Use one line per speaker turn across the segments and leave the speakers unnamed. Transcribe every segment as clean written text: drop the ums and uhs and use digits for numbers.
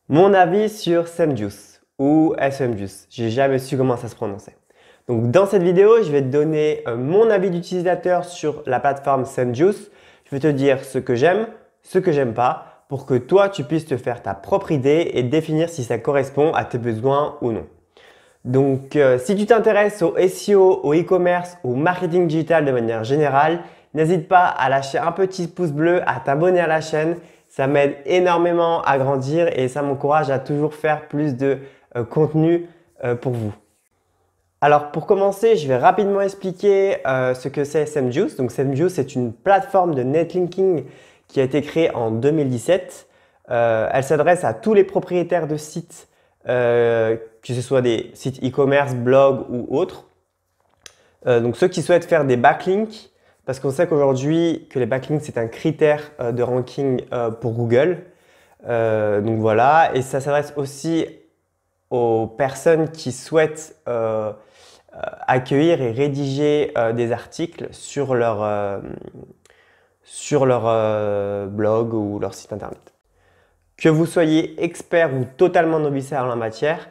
Mon avis sur SEMJUICE ou SEMJUICE, j'ai jamais su comment ça se prononçait. Donc dans cette vidéo, je vais te donner mon avis d'utilisateur sur la plateforme SEMJUICE. Je vais te dire ce que j'aime, ce que j'aime pas, pour que toi tu puisses te faire ta propre idée et définir si ça correspond à tes besoins ou non. Donc si tu t'intéresses au SEO, au e-commerce, au marketing digital de manière générale, n'hésite pas à lâcher un petit pouce bleu, à t'abonner à la chaîne. Ça m'aide énormément à grandir et ça m'encourage à toujours faire plus de contenu pour vous. Alors pour commencer, je vais rapidement expliquer ce que c'est SEMJUICE. Donc SEMJUICE, c'est une plateforme de netlinking qui a été créée en 2017. Elle s'adresse à tous les propriétaires de sites, que ce soit des sites e-commerce, blogs ou autres. Donc ceux qui souhaitent faire des backlinks, parce qu'on sait qu'aujourd'hui que les backlinks c'est un critère de ranking pour Google. Donc voilà, et ça s'adresse aussi aux personnes qui souhaitent accueillir et rédiger des articles sur leur blog ou leur site internet. Que vous soyez expert ou totalement novice en la matière,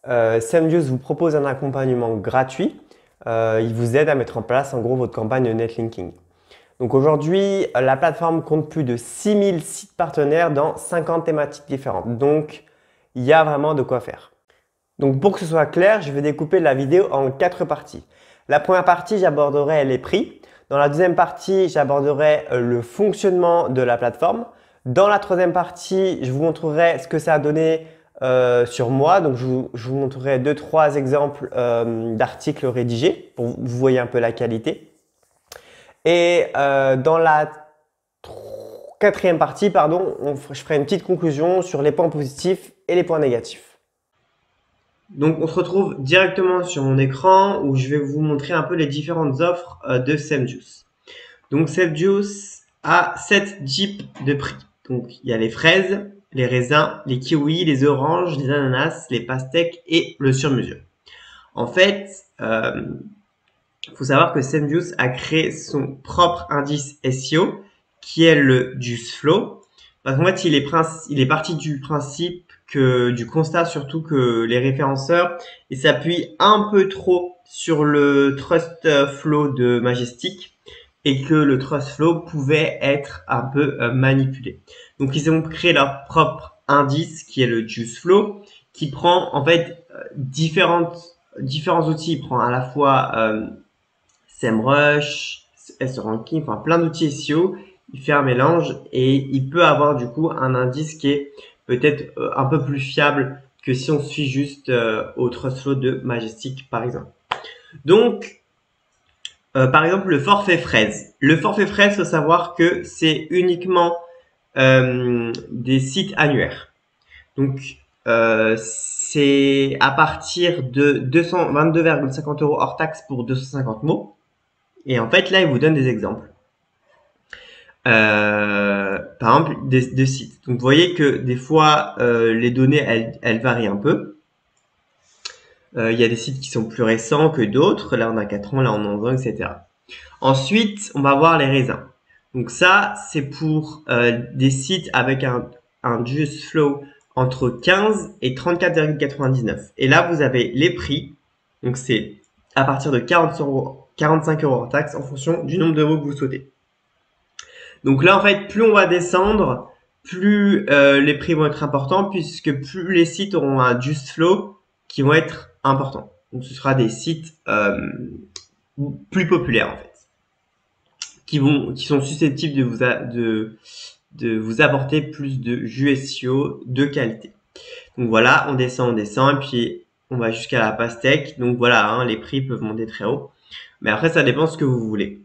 SEMJUICE vous propose un accompagnement gratuit. Il vous aide à mettre en place en gros votre campagne de netlinking. Donc aujourd'hui, la plateforme compte plus de 6000 sites partenaires dans 50 thématiques différentes. Donc, il y a vraiment de quoi faire. Donc pour que ce soit clair, je vais découper la vidéo en 4 parties. La première partie, j'aborderai les prix. Dans la deuxième partie, j'aborderai le fonctionnement de la plateforme. Dans la troisième partie, je vous montrerai ce que ça a donné sur moi. Donc je vous montrerai 2-3 exemples d'articles rédigés pour que vous voyez un peu la qualité. Et dans la quatrième partie, je ferai une petite conclusion sur les points positifs et les points négatifs. Donc on se retrouve directement sur mon écran où je vais vous montrer un peu les différentes offres de SEMJUICE. Donc SEMJUICE a 7 types de prix. Donc il y a les fraises, les raisins, les kiwis, les oranges, les ananas, les pastèques et le sur-mesure. En fait, il faut savoir que SEMJUICE a créé son propre indice SEO qui est le JuiceFlow. Parce qu'en fait, il est parti du principe du constat surtout que les référenceurs s'appuient un peu trop sur le TrustFlow de Majestic et que le TrustFlow pouvait être un peu manipulé. Donc, ils ont créé leur propre indice qui est le JuiceFlow qui prend en fait différents outils. Il prend à la fois SEMrush, SRanking, enfin plein d'outils SEO. Il fait un mélange et il peut avoir du coup un indice qui est peut-être un peu plus fiable que si on suit juste au TrustFlow de Majestic par exemple. Donc, par exemple, le forfait fraise. Le forfait fraise, faut savoir que c'est uniquement des sites annuaires. Donc, c'est à partir de 22,50 € hors taxe pour 250 mots. Et en fait, là, il vous donne des exemples. Par exemple, de sites. Donc, vous voyez que des fois, les données, elles varient un peu. Il y a des sites qui sont plus récents que d'autres. Là, on a 4 ans, là, on en a 20, etc. Ensuite, on va voir les raisins. Donc ça, c'est pour des sites avec un JuiceFlow entre 15 et 34,99. Et là, vous avez les prix. Donc c'est à partir de 45 € hors taxe en fonction du nombre de mots que vous souhaitez. Donc là, en fait, plus on va descendre, plus les prix vont être importants puisque plus les sites auront un JuiceFlow qui vont être importants. Donc ce sera des sites plus populaires en fait, qui sont susceptibles de vous apporter plus de jus SEO de qualité. Donc voilà, on descend et puis on va jusqu'à la pastèque. Donc voilà, hein, les prix peuvent monter très haut. Mais après, ça dépend ce que vous voulez.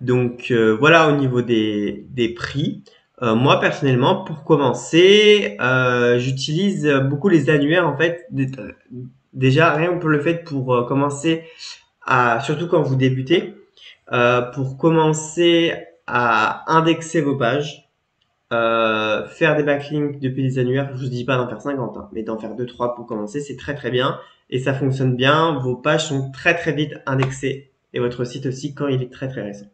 Donc voilà au niveau des prix. Moi personnellement, pour commencer, j'utilise beaucoup les annuaires en fait. Déjà rien que pour le fait pour commencer surtout quand vous débutez, pour commencer à indexer vos pages, faire des backlinks depuis des annuaires. Je vous dis pas d'en faire 50, hein, mais d'en faire 2-3 pour commencer, c'est très très bien et ça fonctionne bien. Vos pages sont très très vite indexées et votre site aussi quand il est très très récent.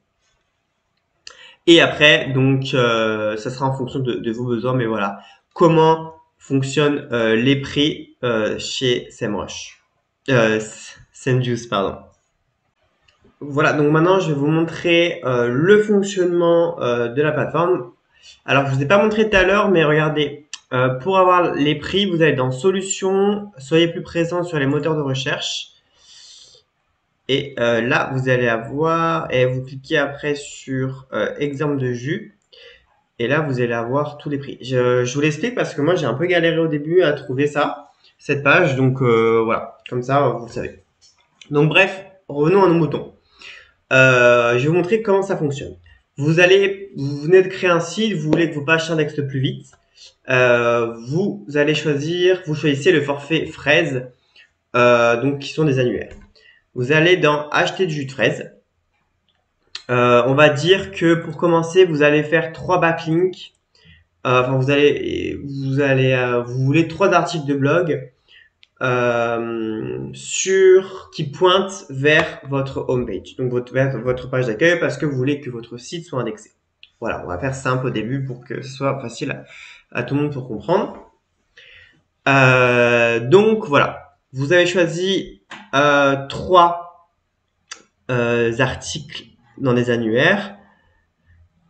Et après, donc, ça sera en fonction de vos besoins, mais voilà. Comment fonctionnent les prix chez SEMrush. SEMJuice, pardon. Voilà, donc maintenant je vais vous montrer le fonctionnement de la plateforme. Alors je vous ai pas montré tout à l'heure, mais regardez, pour avoir les prix, vous allez dans Solutions, soyez plus présent sur les moteurs de recherche. Et là, vous allez avoir, et vous cliquez après sur exemple de jus. Et là, vous allez avoir tous les prix. Je vous l'explique parce que moi, j'ai un peu galéré au début à trouver ça, cette page. Donc voilà, comme ça, vous le savez. Donc bref, revenons à nos moutons. Je vais vous montrer comment ça fonctionne. Vous venez de créer un site, vous voulez que vos pages s'indexent plus vite. Vous choisissez le forfait fraises, donc qui sont des annuaires. Vous allez dans acheter du jus de fraise. On va dire que pour commencer, vous allez faire 3 backlinks. Enfin, vous voulez 3 articles de blog qui pointent vers votre homepage, donc votre page d'accueil, parce que vous voulez que votre site soit indexé. Voilà, on va faire simple au début pour que ce soit facile à tout le monde pour comprendre. Donc voilà, vous avez choisi 3 articles dans des annuaires.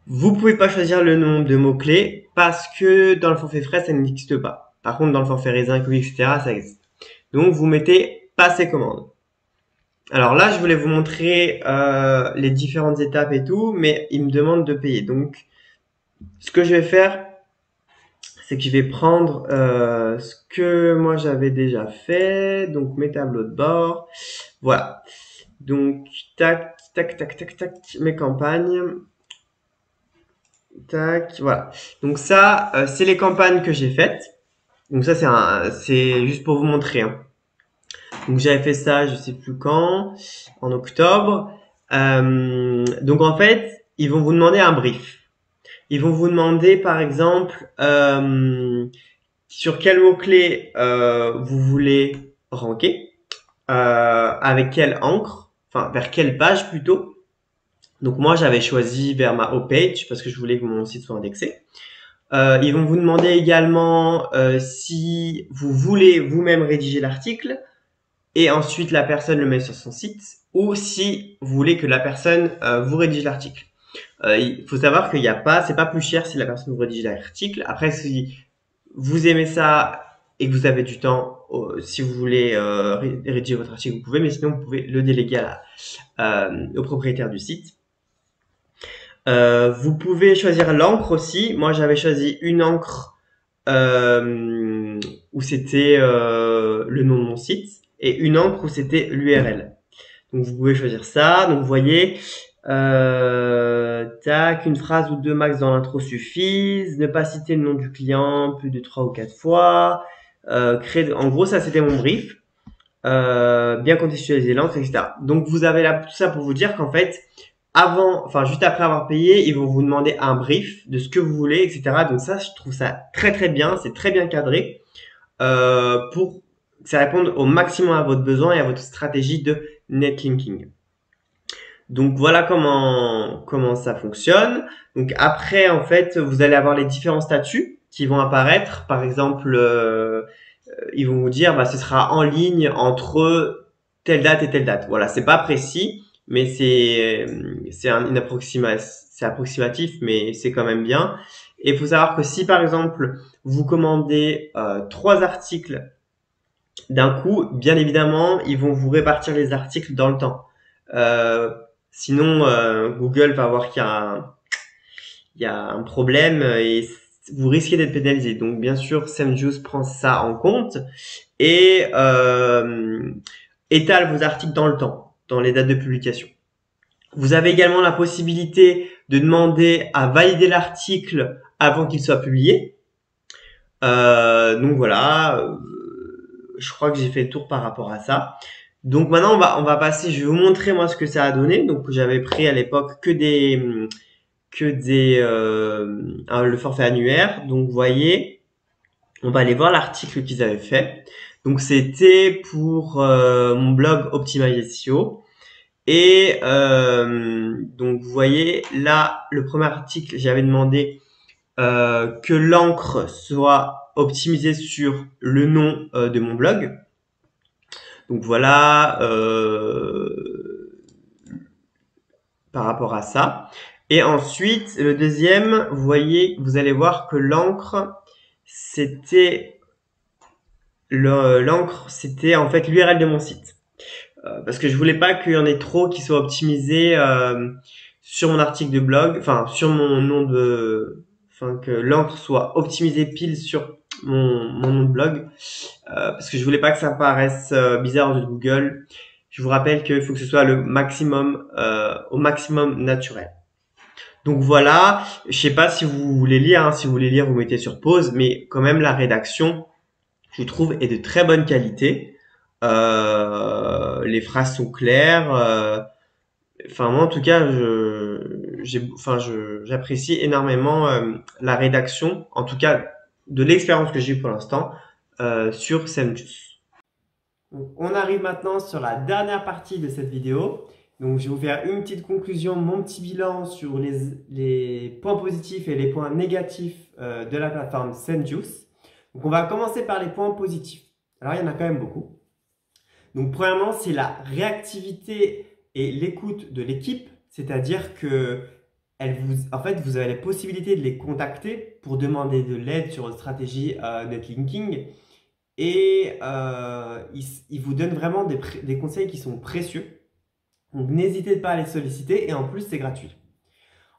Vous pouvez pas choisir le nombre de mots-clés parce que dans le forfait frais, ça n'existe pas. Par contre, dans le forfait raisin, kiwi, etc., ça existe. Donc, vous mettez passer commande. Alors là, je voulais vous montrer les différentes étapes et tout, mais il me demande de payer. Donc, ce que je vais faire, c'est que je vais prendre ce que moi j'avais déjà fait. Donc, mes tableaux de bord. Voilà. Donc, tac, tac, tac, tac, tac, mes campagnes. Tac, voilà. Donc ça, c'est les campagnes que j'ai faites. Donc ça, c'est juste pour vous montrer, hein. Donc j'avais fait ça, je sais plus quand, en octobre. Donc en fait, ils vont vous demander un brief. Ils vont vous demander, par exemple, sur quel mot-clé vous voulez ranker, avec quelle encre, enfin vers quelle page plutôt. Donc moi, j'avais choisi vers ma homepage parce que je voulais que mon site soit indexé. Ils vont vous demander également si vous voulez vous-même rédiger l'article et ensuite la personne le met sur son site, ou si vous voulez que la personne vous rédige l'article. Il faut savoir qu'il n'y a pas, c'est pas plus cher si la personne vous rédige l'article. Après, si vous aimez ça et que vous avez du temps, si vous voulez rédiger votre article, vous pouvez, mais sinon vous pouvez le déléguer au propriétaire du site. Vous pouvez choisir l'encre aussi. Moi, j'avais choisi une encre où c'était le nom de mon site et une encre où c'était l'URL. Donc, vous pouvez choisir ça. Donc, vous voyez, tac, une phrase ou 2 max dans l'intro suffisent. Ne pas citer le nom du client plus de 3 ou 4 fois. En gros, ça, c'était mon brief. Bien contextualiser l'encre, etc. Donc, vous avez là tout ça pour vous dire qu'en fait, juste après avoir payé, ils vont vous demander un brief de ce que vous voulez, etc. Donc ça, je trouve ça très très bien, c'est très bien cadré pour que ça réponde au maximum à votre besoin et à votre stratégie de netlinking. Donc voilà comment ça fonctionne. Donc après, en fait, vous allez avoir les différents statuts qui vont apparaître. Par exemple, ils vont vous dire, ce sera en ligne entre telle date et telle date. Voilà, c'est pas précis, mais c'est approximatif, mais c'est quand même bien. Et il faut savoir que si par exemple vous commandez 3 articles d'un coup, bien évidemment, ils vont vous répartir les articles dans le temps. Sinon, Google va voir qu'il y a un problème et vous risquez d'être pénalisé. Donc, bien sûr, SEMJuice prend ça en compte et étale vos articles dans le temps, dans les dates de publication. Vous avez également la possibilité de demander à valider l'article avant qu'il soit publié. Donc voilà, je crois que j'ai fait le tour par rapport à ça. Donc maintenant, on va passer, je vais vous montrer moi ce que ça a donné. Donc j'avais pris à l'époque le forfait annuaire. Donc vous voyez, on va aller voir l'article qu'ils avaient fait. Donc c'était pour mon blog Optimisation. Et donc vous voyez là, le premier article, j'avais demandé que l'encre soit optimiser sur le nom de mon blog. Donc voilà par rapport à ça. Et ensuite, le deuxième, vous voyez, vous allez voir que l'encre, c'était en fait l'URL de mon site. Parce que je voulais pas qu'il y en ait trop qui soient optimisés sur mon article de blog, enfin sur mon nom de, enfin que l'encre soit optimisée pile sur mon nom de blog, parce que je voulais pas que ça paraisse bizarre de Google. Je vous rappelle qu'il faut que ce soit le maximum, au maximum naturel. Donc voilà, je sais pas si vous voulez lire, hein, si vous voulez lire, vous mettez sur pause, mais quand même la rédaction, je trouve, est de très bonne qualité. Les phrases sont claires. Enfin moi en tout cas, j'apprécie énormément la rédaction, en tout cas de l'expérience que j'ai eue pour l'instant sur Semjus. On arrive maintenant sur la dernière partie de cette vidéo. Donc, je vais vous faire une petite conclusion, mon petit bilan sur les points positifs et les points négatifs de la plateforme Semjus. Donc, on va commencer par les points positifs. Alors, il y en a quand même beaucoup. Donc, premièrement, c'est la réactivité et l'écoute de l'équipe. C'est-à-dire que en fait, vous avez la possibilité de les contacter pour demander de l'aide sur une stratégie netlinking. Et ils vous donnent vraiment des conseils qui sont précieux. Donc, n'hésitez pas à les solliciter et en plus, c'est gratuit.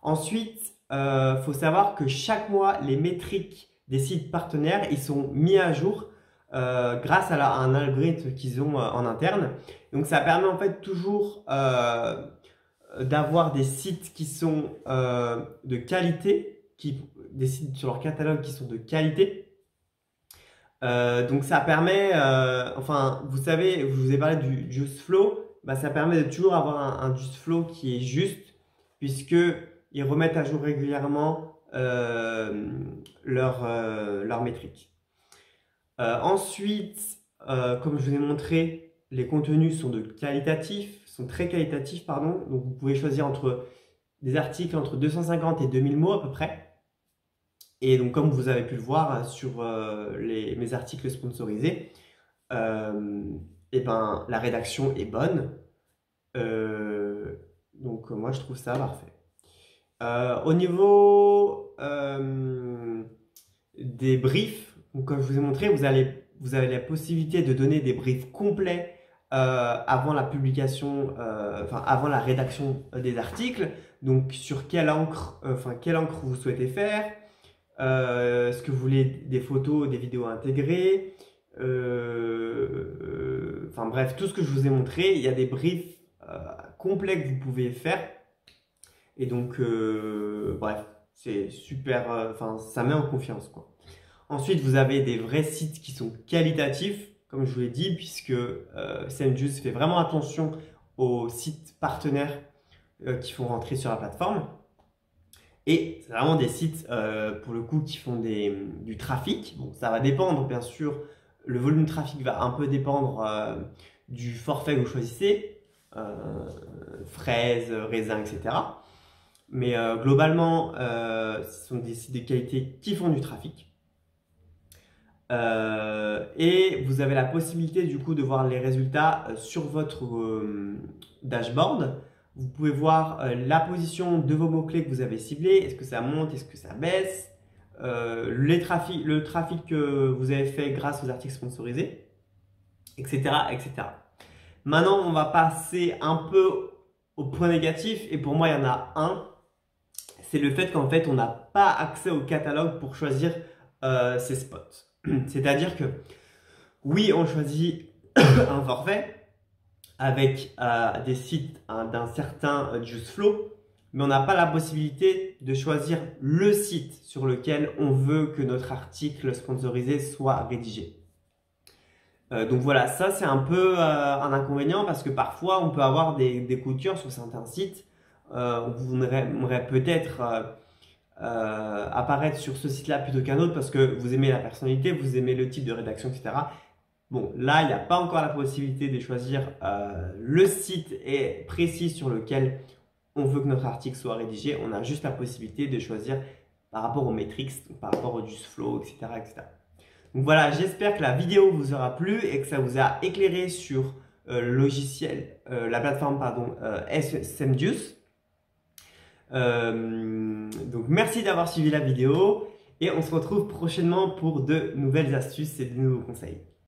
Ensuite, faut savoir que chaque mois, les métriques des sites partenaires, ils sont mis à jour grâce à un algorithme qu'ils ont en interne. Donc, ça permet en fait toujours d'avoir des sites qui sont de qualité, des sites sur leur catalogue qui sont de qualité. Donc, ça permet, enfin, vous savez, je vous ai parlé du Juice Flow. Bah, ça permet de toujours avoir un juice flow qui est juste, puisqu'ils remettent à jour régulièrement leurs métriques. Ensuite, comme je vous ai montré, les contenus sont très qualitatifs, pardon. Donc vous pouvez choisir entre des articles entre 250 et 2000 mots à peu près. Et donc comme vous avez pu le voir sur mes articles sponsorisés, et ben, la rédaction est bonne. Donc moi je trouve ça parfait. Au niveau des briefs, donc, comme je vous ai montré, vous avez la possibilité de donner des briefs complets avant la publication, avant la rédaction des articles. Donc sur quelle encre vous souhaitez faire, est-ce que vous voulez des photos, des vidéos intégrées. Enfin bref, tout ce que je vous ai montré, il y a des briefs complets que vous pouvez faire. Et donc, bref, c'est super, ça met en confiance, quoi. Ensuite, vous avez des vrais sites qui sont qualitatifs, comme je vous l'ai dit, puisque Semjus fait vraiment attention aux sites partenaires qui font rentrer sur la plateforme. Et c'est vraiment des sites, pour le coup, qui font du trafic. Bon, ça va dépendre, bien sûr. Le volume de trafic va un peu dépendre du forfait que vous choisissez, fraises, raisins, etc. Mais globalement, ce sont des sites de qualité qui font du trafic. Et vous avez la possibilité du coup de voir les résultats sur votre dashboard. Vous pouvez voir la position de vos mots-clés que vous avez ciblés. Est-ce que ça monte? Est-ce que ça baisse? Le trafic que vous avez fait grâce aux articles sponsorisés, etc., etc. Maintenant, on va passer un peu au point négatif. Et pour moi, il y en a un. C'est le fait qu'en fait, on n'a pas accès au catalogue pour choisir ses spots. C'est-à-dire que, oui, on choisit un forfait avec des sites d'un certain juice flow, mais on n'a pas la possibilité de choisir le site sur lequel on veut que notre article sponsorisé soit rédigé. Donc voilà, ça c'est un peu un inconvénient parce que parfois on peut avoir des coups de cœur sur certains sites. Vous aimeriez peut-être apparaître sur ce site-là plutôt qu'un autre parce que vous aimez la personnalité, vous aimez le type de rédaction, etc. Bon, là, il n'y a pas encore la possibilité de choisir le site précis sur lequel on veut que notre article soit rédigé. On a juste la possibilité de choisir par rapport aux métriques, par rapport au juice flow, etc., etc. Donc voilà, j'espère que la vidéo vous aura plu et que ça vous a éclairé sur le logiciel, la plateforme pardon, SEMJuice. Donc merci d'avoir suivi la vidéo et on se retrouve prochainement pour de nouvelles astuces et de nouveaux conseils.